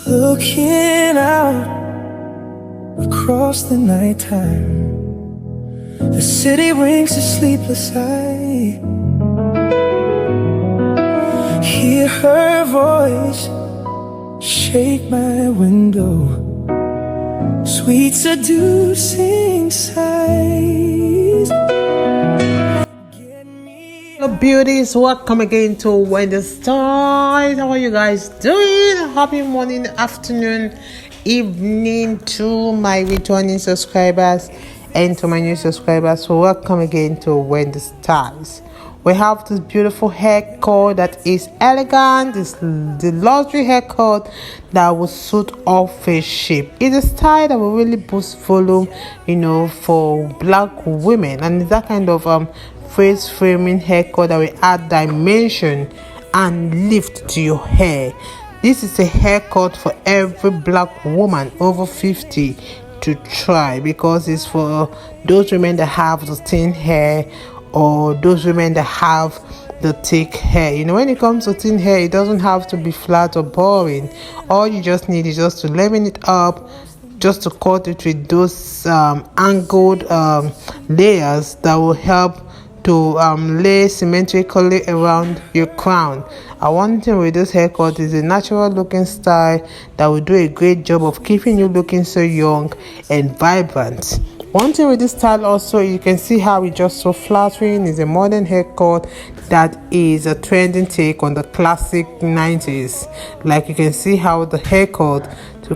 Looking out across the nighttime, the city rings a sleepless eye. Hear her voice shake my window, sweet seducing sighs. Hello beauties, welcome again to Wendy Styles. How are you guys doing? Happy morning, afternoon, evening to my returning subscribers and to my new subscribers. So welcome again to Wendy Styles. We have this beautiful haircut that is elegant. This the luxury haircut that will suit all face shape. It's a style that will really boost volume, for black women, and it's that kind of face framing haircut that will add dimension and lift to your hair. This is a haircut for every black woman over 50 to try, because it's for those women that have the thin hair or those women that have the thick hair. When it comes to thin hair, it doesn't have to be flat or boring. All you just need is just to level it up, just to cut it with those angled layers that will help to lay symmetrically around your crown. One thing with this haircut is a natural looking style that will do a great job of keeping you looking so young and vibrant. One thing with this style also, you can see how it's just so flattering. Is a modern haircut that is a trending take on the classic 90s. Like you can see how the haircut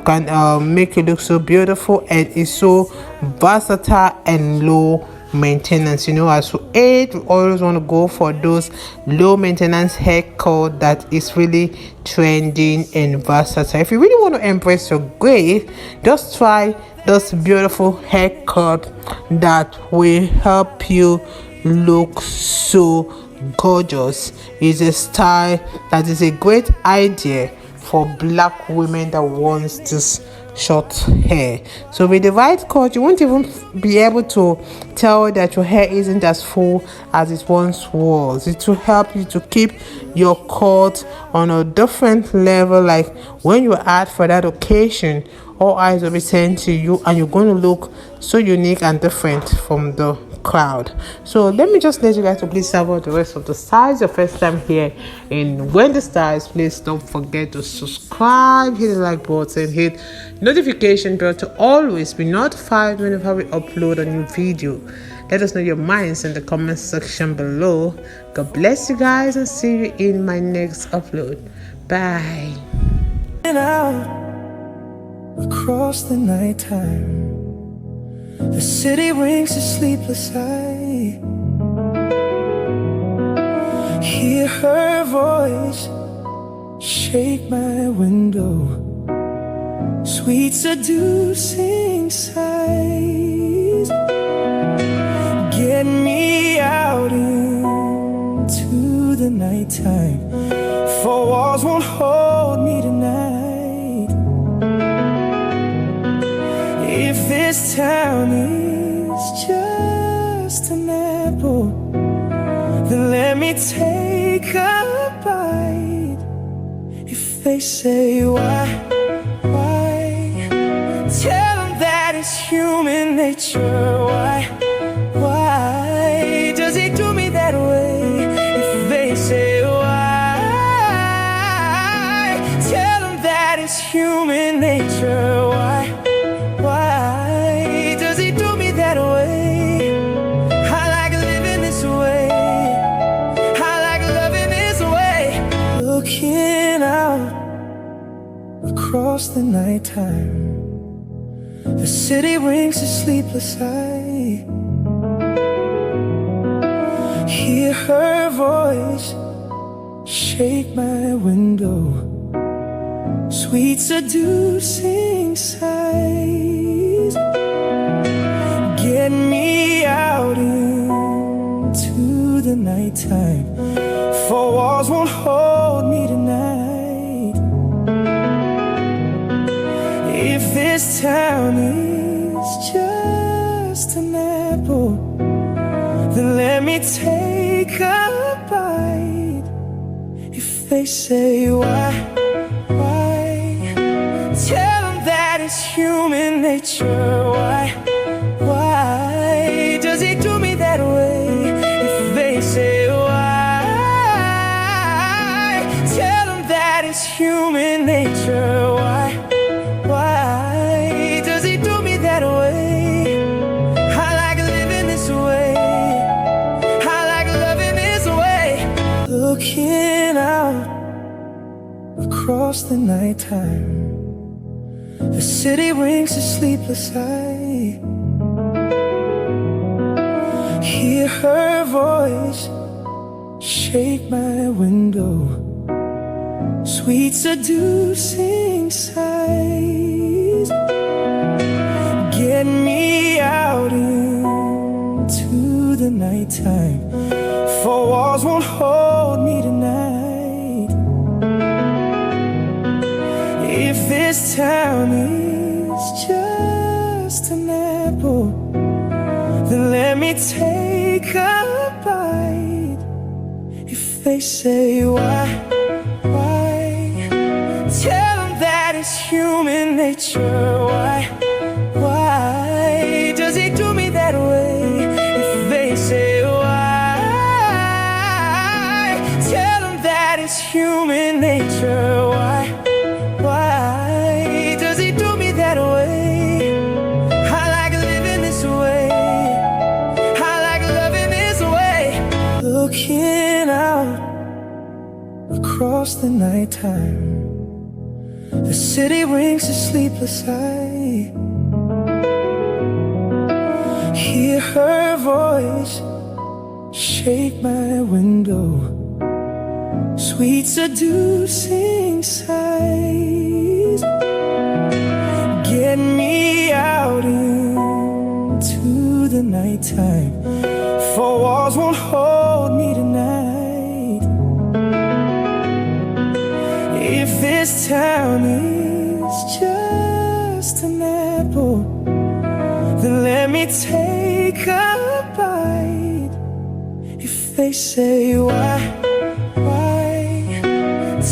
can make you look so beautiful, and is so versatile and low maintenance. As for age, we always want to go for those low maintenance haircut that is really trending and versatile. If you really want to embrace your gray, just try this beautiful haircut that will help you look so gorgeous. It's a style that is a great idea for black women that wants this short hair. So with the right cut, you won't even be able to tell that your hair isn't as full as it once was. It will help you to keep your cut on a different level. Like when you add for that occasion, all eyes will be turned to you, and you're going to look so unique and different from the crowd. So let me just let you guys to please serve out the rest of the styles. Your first time here in Wendy Styles, please don't forget to subscribe, hit the like button, hit notification bell to always be notified whenever we upload a new video. Let us know your minds in the comment section below. God bless you guys, and see you in my next upload. Bye. Across the nighttime, the city rings a sleepless eye. Hear her voice shake my window, sweet seducing sighs. Get me out into the nighttime, for walls won't hold me tonight. If this town is just an apple, then let me take a bite. If they say why, tell them that it's human nature. Why does it do me that way? If they say why, tell them that it's human nature. Why does it do me that way? I like living this way. I like loving this way. Looking out across the nighttime, the city rings a sleepless eye. Hear her voice shake my window, sweet seducing sighs. Get me out into the nighttime, for walls won't hold me tonight. If this town is just an apple, then let me take a bite. If they say why, nature. Why does he do me that way? If they say why, tell them that it's human nature. Why does he do me that way? I like living this way. I like loving this way. Looking out across the nighttime, the city rings a sleepless eye. Hear her voice shake my window, sweet seducing sighs. Get me out into the nighttime, for walls won't hold me tonight. If this town is just an apple, then let me take a bite. If they say why, tell them that it's human nature. Why does he do me that way? If they say why, tell them that it's human nature. Why does he do me that way? I like living this way. I like loving this way. Looking out across the nighttime, the city rings a sleepless eye. Hear her voice shake my window, sweet seducing sighs. Get me out into the nighttime, for walls won't hold me tonight. If this town is just an apple, then let me take a bite. If they say why,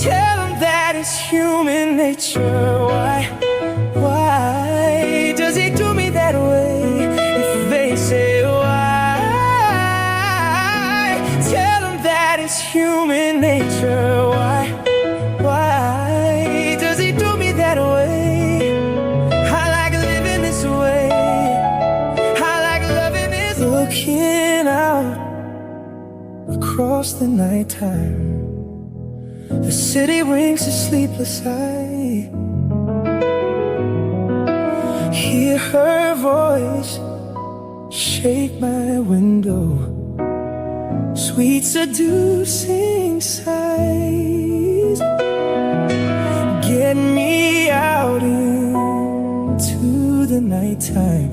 tell them that it's human nature. Why does he do me that way? If they say why, tell them that it's human nature. Why does he do me that way? I like living this way. I like loving this way. Looking out across the nighttime, the city rings a sleepless eye. Hear her voice shake my window, sweet seducing sighs. Get me out into the nighttime,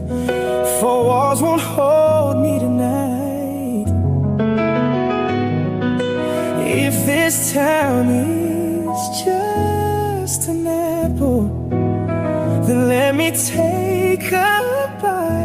for walls won't hold me tonight. If this town is just an apple, then let me take a bite.